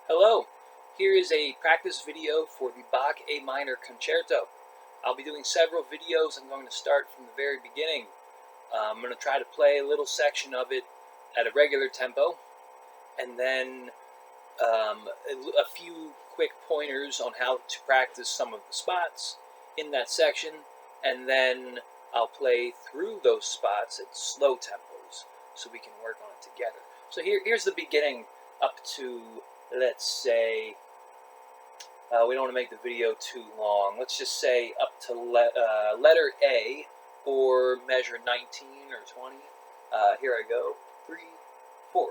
Hello, here is a practice video for the Bach A minor concerto. I'll be doing several videos. I'm going to start from the very beginning. I'm going to try to play a little section of it at a regular tempo, and then a few quick pointers on how to practice some of the spots in that section, and then I'll play through those spots at slow tempos so we can work on it together. So here's the beginning up to, let's say, we don't want to make the video too long. Let's just say up to letter A, or measure 19 or 20. Here I go. 3, 4.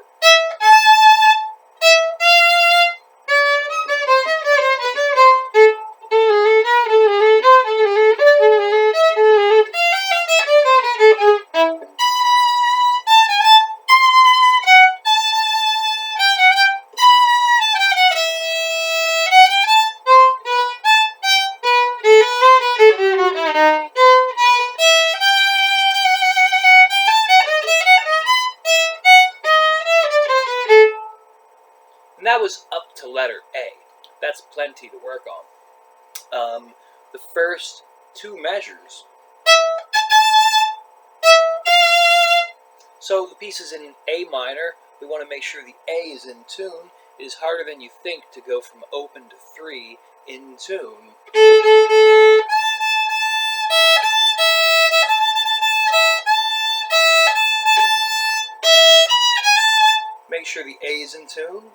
And that was up to letter A. That's plenty to work on. The first two measures. So the piece is in A minor. We want to make sure the A is in tune. It is harder than you think to go from open to 3 in tune. Make sure the A is in tune.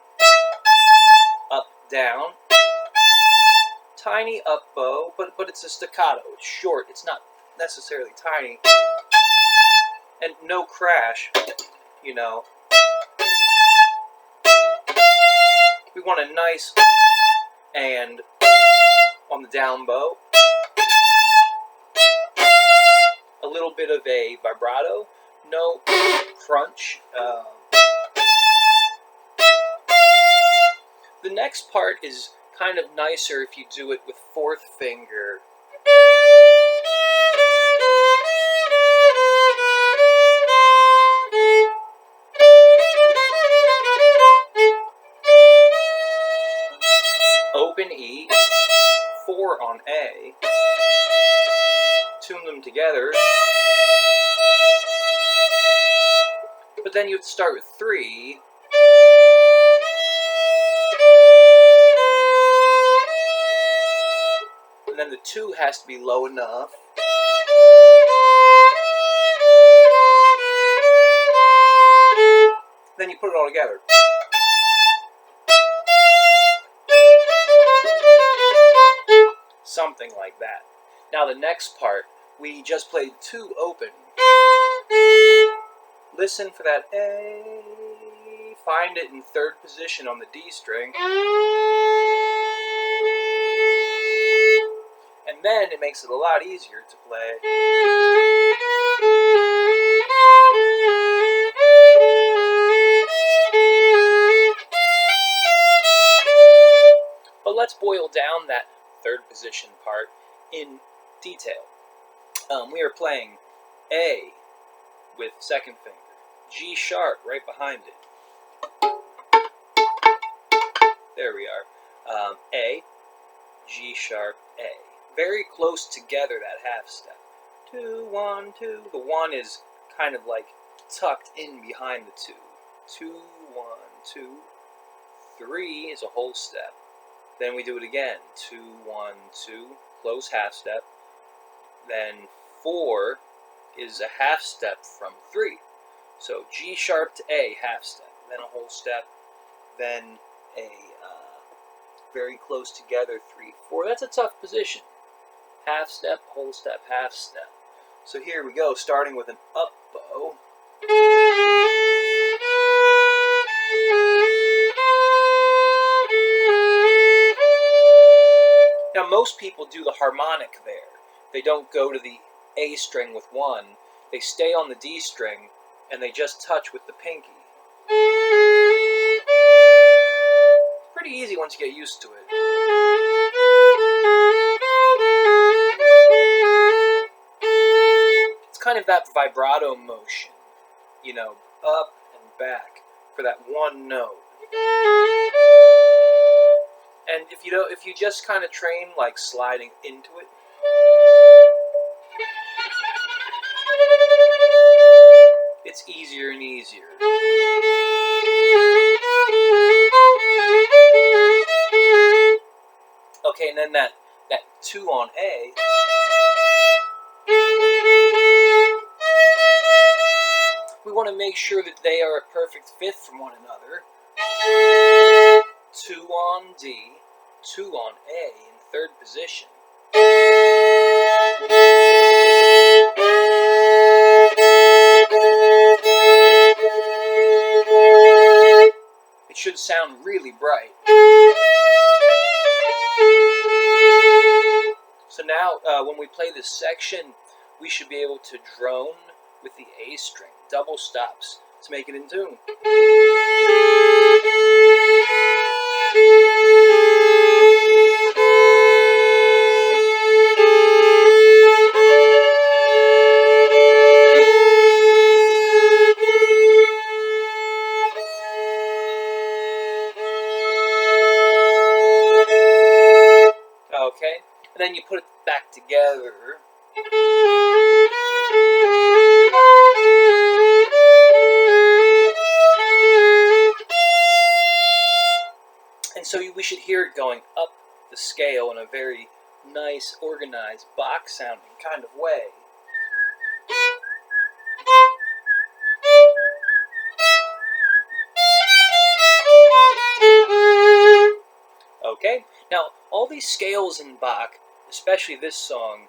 Up, down. Tiny up bow, but it's a staccato. It's short. It's not necessarily tiny. And no crash, you know. We want a nice and on the down bow. A little bit of a vibrato. No crunch. The next part is kind of nicer if you do it with 4th finger. Open E, 4 on A, tune them together, but then you have to start with 3, and then the 2 has to be low enough, then you put it all together. Something like that. Now the next part, we just played 2 open. Listen for that A. Find it in 3rd position on the D string. And then it makes it a lot easier to play. But let's boil down that 3rd position part in detail. We are playing A with 2nd finger, G sharp right behind it. There we are. A, G sharp, A. Very close together, that half step. 2, 1, 2. The 1 is kind of like tucked in behind the 2. 2, 1, 2. 3 is a whole step. Then we do it again. 2, 1, 2. Close half step. Then 4 is a half step from 3. So G sharp to A, half step. Then a whole step. Then a very close together 3, 4. That's a tough position. Half step, whole step, half step. So here we go, starting with an up bow. Now most people do the harmonic there. They don't go to the A string with 1. They stay on the D string and they just touch with the pinky. Pretty easy once you get used to it. It's kind of that vibrato motion, you know, up and back for that one note. if you just kind of train like sliding into it, it's easier and easier. Okay, and then that 2 on A, we want to make sure that they are a perfect fit from one another. 2 on D, 2 on A in third position. It should sound really bright. So now, when we play this section, we should be able to drone with the A string, double stops, to make it in tune. Okay, and then you put it back together. And so we should hear it going up the scale in a very nice, organized, Bach sounding kind of way. Okay, now all these scales in Bach, especially this song,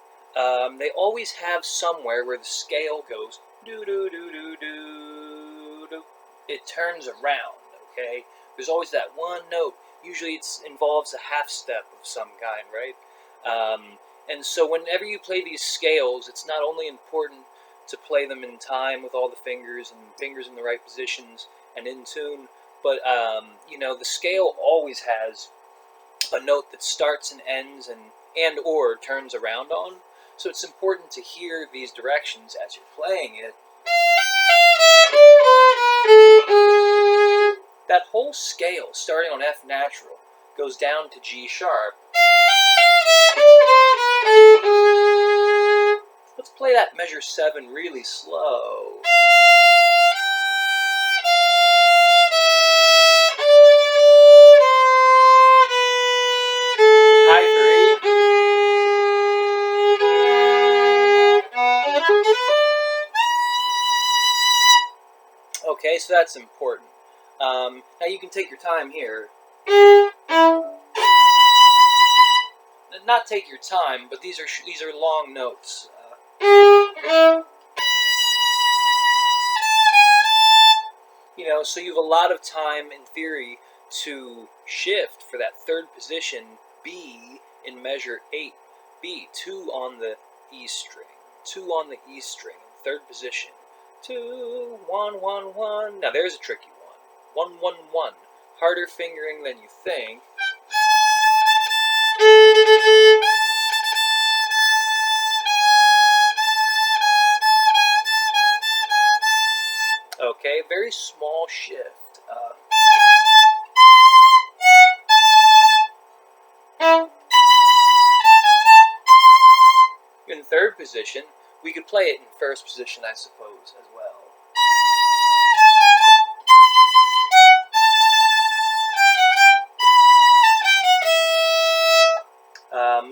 they always have somewhere where the scale goes do do do do do do. It turns around. Okay, there's always that one note. Usually it involves a half step of some kind, right? And so whenever you play these scales, it's not only important to play them in time with all the fingers and fingers in the right positions and in tune, but you know, the scale always has a note that starts and ends and or turns around on. So it's important to hear these directions as you're playing it. That whole scale, starting on F natural, goes down to G sharp. Let's play that measure 7 really slow. High 3. Okay, so that's important. Now you can take your time here. Not take your time, but these are long notes. You know, so you have a lot of time in theory to shift for that third position, B in measure 8. B, 2 on the E string, 2 on the E string, third position. 2, 1, 1, 1. Now there's a tricky one. 1, 1, 1. Harder fingering than you think. Okay, very small shift. In third position, we could play it in first position, I suppose, as well.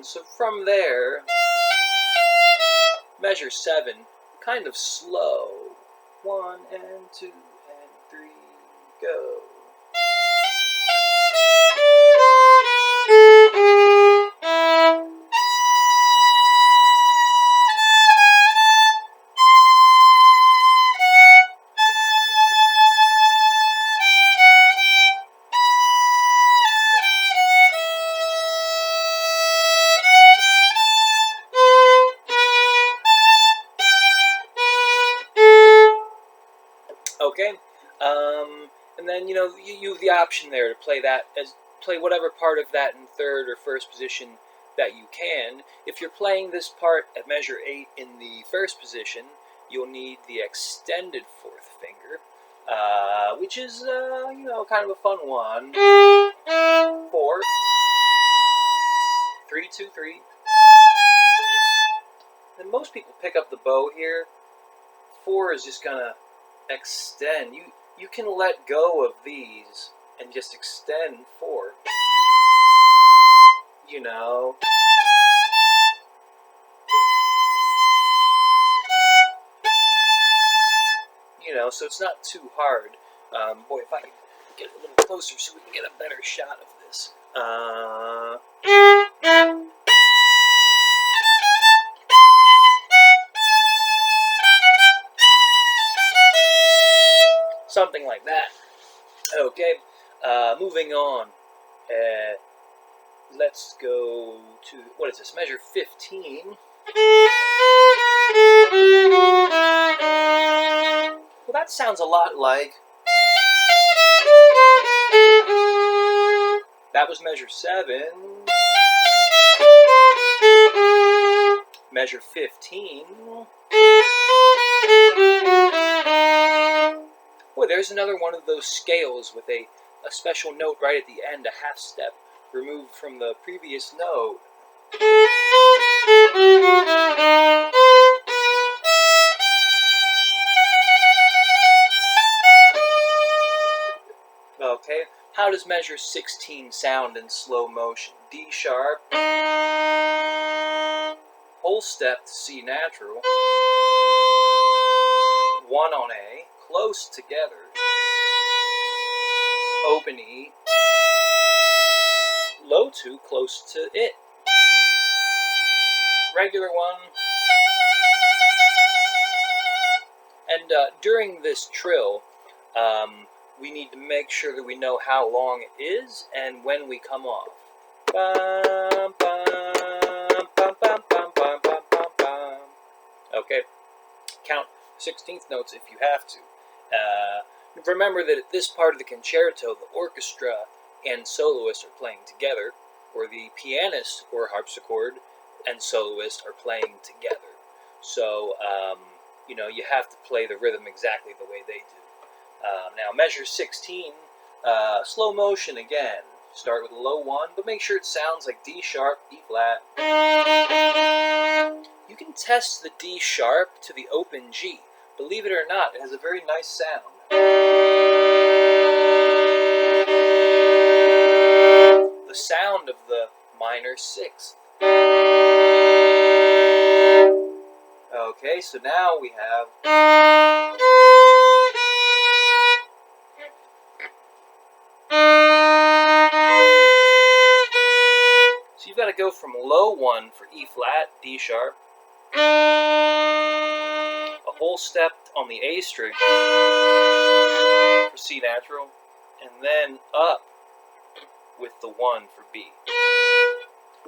So from there, measure 7, kind of slow. 1 and 2 and 3, go. Okay, and then you have the option there to play whatever part of that in third or first position that you can. If you're playing this part at measure 8 in the first position, you'll need the extended fourth finger, which is kind of a fun one. 4. 3, 2, 3. And most people pick up the bow here. 4 is just gonna extend. You can let go of these and just extend 4. You know. So it's not too hard. Boy, if I could get a little closer so we can get a better shot of this. Something like that. Okay, moving on. Let's go to, what is this, measure 15. Well, that sounds a lot like... That was measure 7. Measure 15. Boy, there's another one of those scales with a special note right at the end, a half step removed from the previous note. Okay, how does measure 16 sound in slow motion? D sharp, whole step to C natural, 1 on A, close together, open E, low 2, close to it, regular 1, and during this trill, we need to make sure that we know how long it is and when we come off. Bum, bum, bum, bum, bum, bum, bum, bum, bum. Okay, count 16th notes if you have to. Remember that at this part of the concerto, the orchestra and soloist are playing together, or the pianist or harpsichord and soloist are playing together. So, you have to play the rhythm exactly the way they do. Now, measure 16, slow motion again. Start with a low 1, but make sure it sounds like D sharp, E flat. You can test the D sharp to the open G. Believe it or not, it has a very nice sound. The sound of the minor 6th. Okay, so now we have... So you've got to go from low 1 for E flat, D sharp, a whole step on the A string for C natural, and then up with the 1 for B.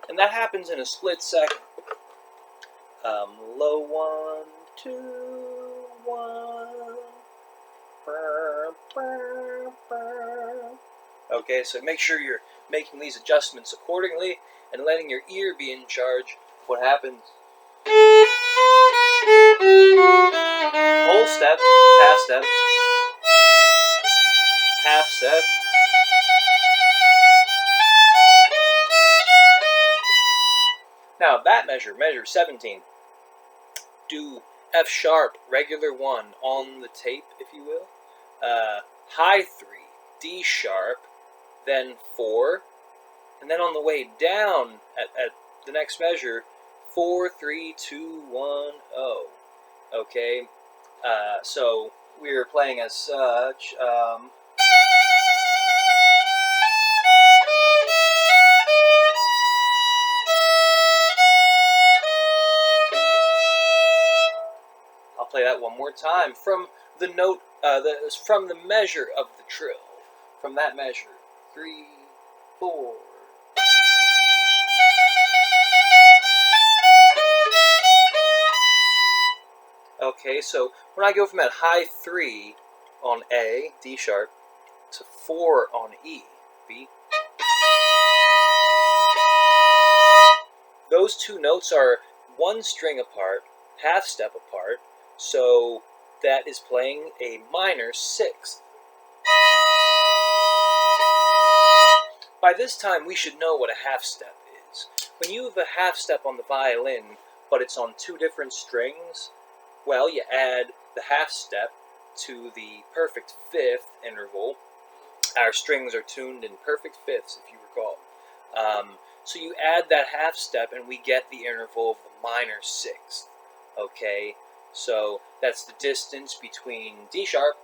And that happens in a split second. Low 1, 2, 1. Okay, so make sure you're making these adjustments accordingly and letting your ear be in charge of what happens. Whole step, half step, half step. Now that measure 17. Do F sharp, regular 1 on the tape, if you will. High 3, D sharp, then 4, and then on the way down at the next measure, 4, 3, 2, 1, 0. Okay, so we're playing as such. I'll play that one more time from the note, from the measure of the trill. From that measure, 3, 4. Okay, so when I go from that high 3 on A, D sharp, to 4 on E, B, those two notes are 1 string apart, half step apart, so that is playing a minor 6th. By this time, we should know what a half step is. when you have a half step on the violin, but it's on two different strings, well, you add the half step to the perfect fifth interval. Our strings are tuned in perfect fifths, if you recall. So you add that half step, and we get the interval of the minor sixth. Okay, so that's the distance between D sharp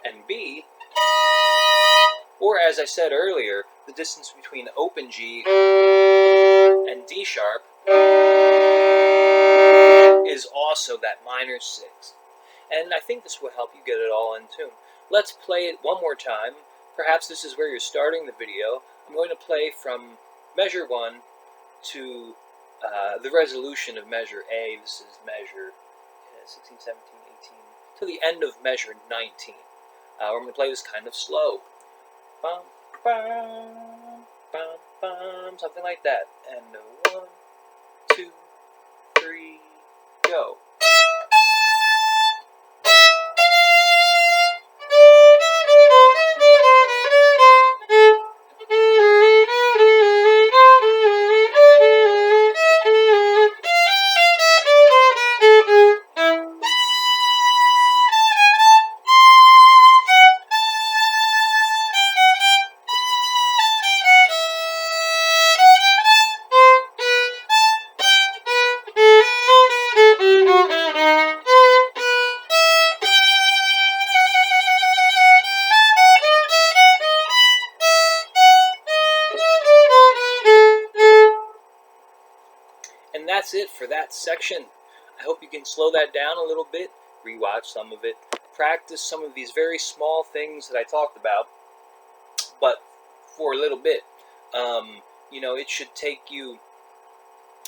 and B, or as I said earlier, the distance between open G and D sharp is also that minor sixth. And I think this will help you get it all in tune. Let's play it one more time. Perhaps this is where you're starting the video. I'm going to play from measure 1 to the resolution of measure A. This is measure 16, 17, 18, to the end of measure 19. We're going to play this kind of slow. Bum, bum, bum, bum, something like that. And 1, 2, 3, go. And that's it for that section. I hope you can slow that down a little bit, rewatch some of it, practice some of these very small things that I talked about, but for a little bit. It should take you,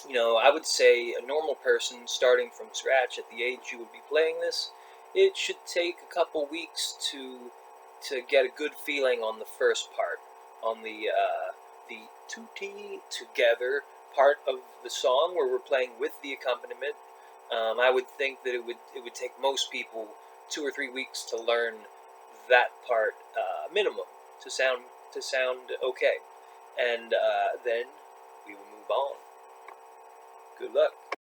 I would say a normal person starting from scratch at the age you would be playing this, it should take a couple weeks to get a good feeling on the first part, on the tutti together part of the song where we're playing with the accompaniment. I would think that it would take most people 2 or 3 weeks to learn that part minimum to sound okay, and then we will move on. Good luck.